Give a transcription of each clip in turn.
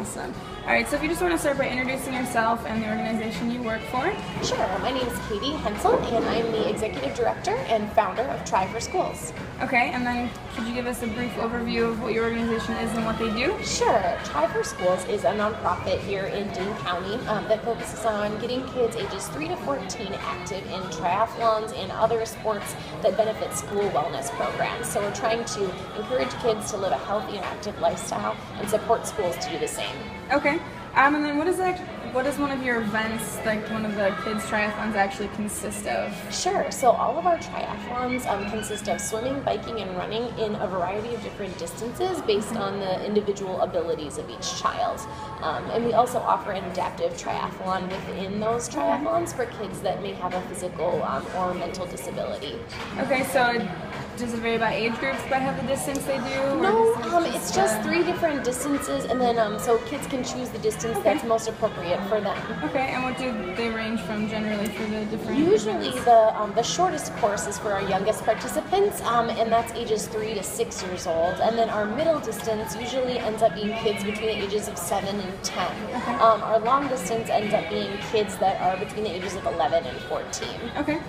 Awesome. All right, so if you just want to start by introducing yourself and the organization you work for. Sure. My name is Katie Hensel, and I'm the Executive Director and founder of Try for Schools. Okay, and then could you give us a brief overview of what your organization is and what they do? Sure. Try for Schools is a nonprofit here in Dane County that focuses on getting kids ages 3 to 14 active in triathlons and other sports that benefit school wellness programs. So we're trying to encourage kids to live a healthy and active lifestyle and support schools to do the same. Okay. And then what does one of your events, like one of the kids' triathlons, actually consist of? Sure. So all of our triathlons consist of swimming, biking, and running in a variety of different distances based on the individual abilities of each child. And we also offer an adaptive triathlon within those triathlons for kids that may have a physical or mental disability. Okay, so does it vary by age groups by how the distance they do? No, it's just 3 different distances, and then so kids can choose the distance that's most appropriate for them. Okay, and what do they range from generally for the different? Usually the shortest course is for our youngest participants, and that's ages 3 to 6 years old. And then our middle distance usually ends up being kids between the ages of 7 and 10. Okay. Our long distance ends up being kids that are between the ages of 11 and 14. Okay.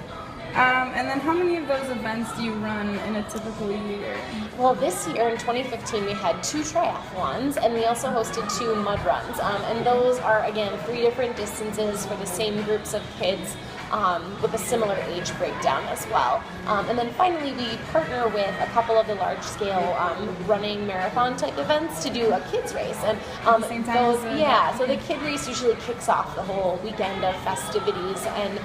And then how many of those events do you run in a typical year? Well, this year in 2015 we had 2 triathlons, and we also hosted 2 mud runs. And those are, again, 3 different distances for the same groups of kids with a similar age breakdown as well. And then finally we partner with a couple of the large-scale running marathon type events to do a kids race. And so the kid race usually kicks off the whole weekend of festivities, and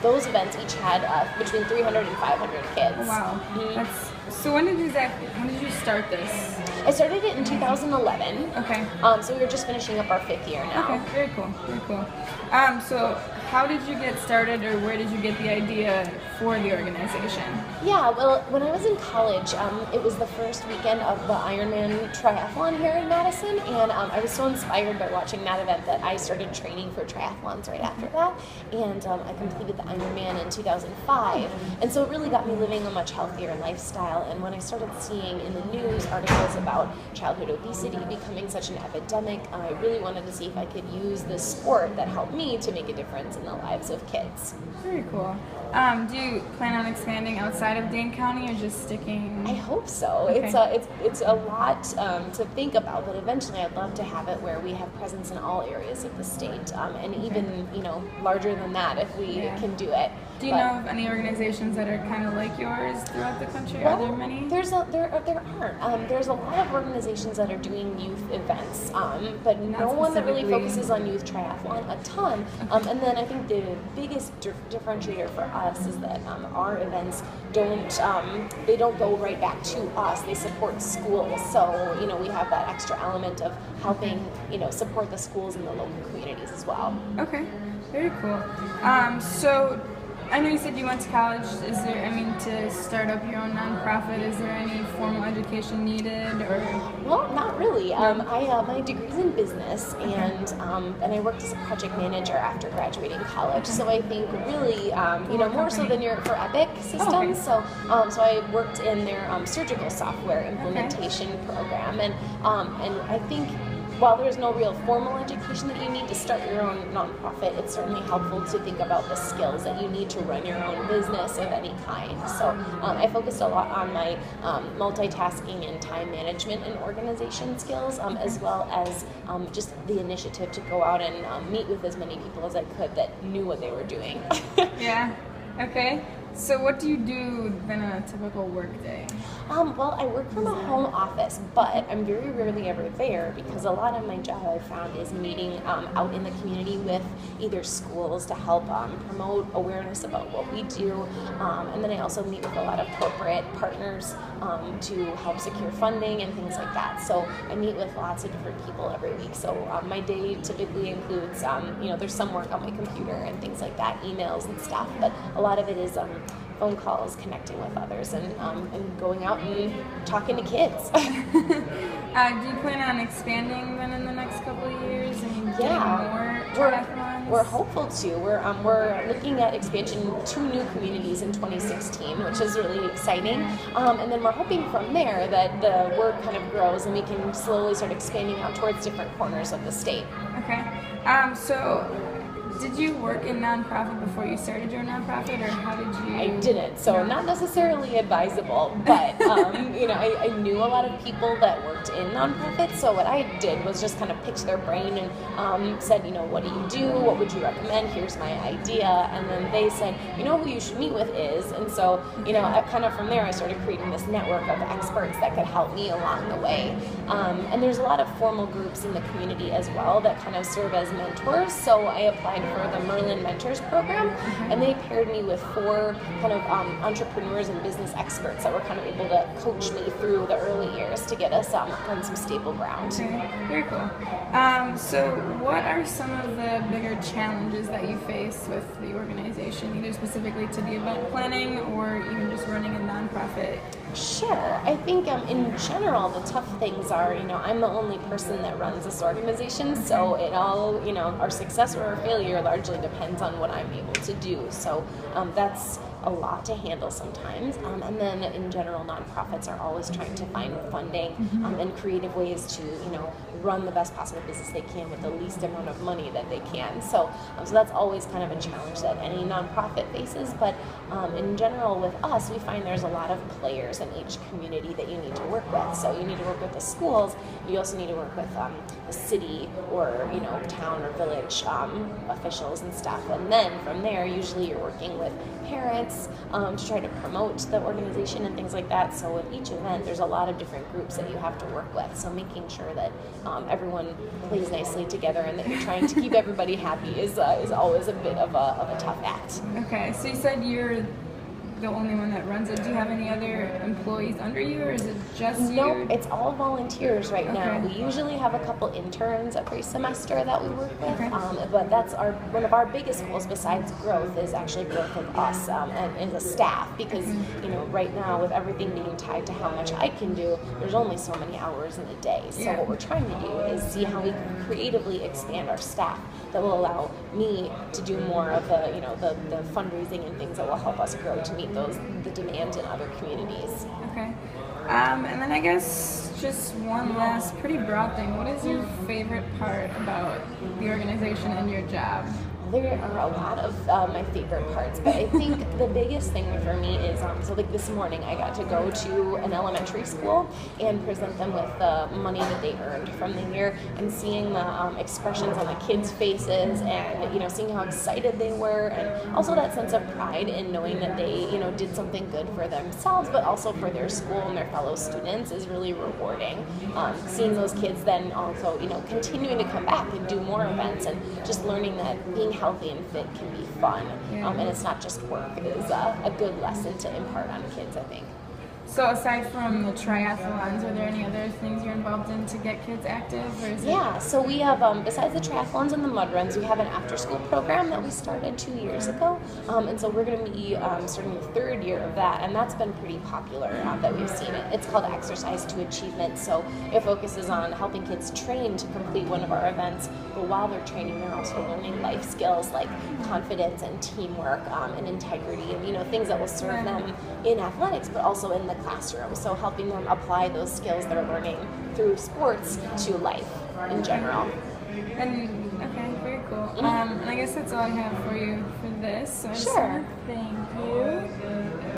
those events each had between 300 and 500 kids. Wow. So when did you start this? I started it in 2011. Okay. So we were just finishing up our 5th year now. Okay, very cool, very cool. So how did you get started, or where did you get the idea for the organization? Yeah, well, when I was in college, it was the first weekend of the Ironman triathlon here in Madison, and I was so inspired by watching that event that I started training for triathlons right after that, and I completed the Ironman in 2005, and so it really got me living a much healthier lifestyle. And when I started seeing in the news articles about childhood obesity becoming such an epidemic, I really wanted to see if I could use this sport that helped me to make a difference in the lives of kids. Very cool. Do you plan on expanding outside of Dane County, or just sticking? I hope so. Okay. It's a lot to think about, but eventually I'd love to have it where we have presence in all areas of the state, and even larger than that if we can do it. Do you know of any organizations that are kind of like yours throughout the country? Well, are there many? There aren't. There's a lot of organizations that are doing youth events, but no one that really focuses on youth triathlon a ton. And then I think the biggest differentiator for us is that our events don't go right back to us. They support schools, so we have that extra element of helping support the schools and the local communities as well. Okay, very cool. So I know you said you went to college. To start up your own nonprofit, is there any formal education needed, or? Well, not really. My degree's in business, and I worked as a project manager after graduating college. So I think really, more so than for Epic systems. So I worked in their surgical software implementation program, and I think, while there's no real formal education that you need to start your own nonprofit, it's certainly helpful to think about the skills that you need to run your own business of any kind. So I focused a lot on my multitasking and time management and organization skills, as well as just the initiative to go out and meet with as many people as I could that knew what they were doing. Yeah. Okay. So what do you do in a typical work day? Well, I work from a home office, but I'm very rarely ever there because a lot of my job I've found is meeting out in the community with either schools to help promote awareness about what we do, and then I also meet with a lot of corporate partners to help secure funding and things like that. So I meet with lots of different people every week. So my day typically includes, there's some work on my computer and things like that, emails and stuff, but a lot of it is phone calls, connecting with others, and going out and talking to kids. Do you plan on expanding then in the next couple of years and getting more triathlons? ones? We're hopeful to. We're looking at expansion to new communities in 2016, which is really exciting. And then we're hoping from there that the word kind of grows and we can slowly start expanding out towards different corners of the state. Okay. So did you work in nonprofit before you started your nonprofit, or how did you? I didn't, so not necessarily advisable, but I knew a lot of people that worked in nonprofits, so what I did was just kind of picked their brain and said, what do you do? What would you recommend? Here's my idea. And then they said, who you should meet with is, and so, kind of from there I started creating this network of experts that could help me along the way. And there's a lot of formal groups in the community as well that kind of serve as mentors, so I applied for the Merlin Mentors program, and they paired me with 4 kind of entrepreneurs and business experts that were kind of able to coach me through the early years to get us on some stable ground. Okay, very cool. So what are some of the bigger challenges that you face with the organization, either specifically to the event planning or even just running a nonprofit? Sure. I think in general the tough things are, I'm the only person that runs this organization, so it all, our success or our failure largely depends on what I'm able to do. So that's a lot to handle sometimes. And then in general, nonprofits are always trying to find funding and creative ways to, run the best possible business they can with the least amount of money that they can. So that's always kind of a challenge that any nonprofit faces. But in general, with us, we find there's a lot of players in each community that you need to work with. So you need to work with the schools. You also need to work with the city or town or village officials and stuff. And then from there, usually you're working with parents to try to promote the organization and things like that. So with each event, there's a lot of different groups that you have to work with. So making sure that everyone plays nicely together and that you're trying to keep everybody happy is always a bit of a tough act. Okay, so you said you're the only one that runs it. Do you have any other employees under you, or is it just you? No, it's all volunteers right now. We usually have a couple interns every semester that we work with, but that's one of our biggest goals besides growth is actually growth of us and the staff, because right now with everything being tied to how much I can do, there's only so many hours in a day. So what we're trying to do is see how we can creatively expand our staff that will allow me to do more of the fundraising and things that will help us grow to meet the demands in other communities. Okay. And then I guess just one last pretty broad thing. What is your favorite part about the organization and your job? There are a lot of my favorite parts, but I think the biggest thing for me is, so like this morning I got to go to an elementary school and present them with the money that they earned from the year, and seeing the expressions on the kids' faces and, seeing how excited they were, and also that sense of pride in knowing that they, did something good for themselves, but also for their school and their fellow students is really rewarding. Seeing those kids then also, continuing to come back and do more events, and just learning that being healthy and fit can be fun, and it's not just work. It is a good lesson to impart on kids, I think. So aside from the triathlons, are there any other things you're involved in to get kids active? Or so we have, besides the triathlons and the mud runs, we have an after-school program that we started 2 years ago, and so we're going to be starting the 3rd year of that, and that's been pretty popular that we've seen it. It's called Exercise to Achievement, so it focuses on helping kids train to complete one of our events, but while they're training, they're also learning life skills like confidence and teamwork and integrity, and things that will serve them in athletics, but also in the classroom. So helping them apply those skills they're learning through sports to life in general. And okay, very cool. And I guess that's all I have for you for this. So I just want to thank you.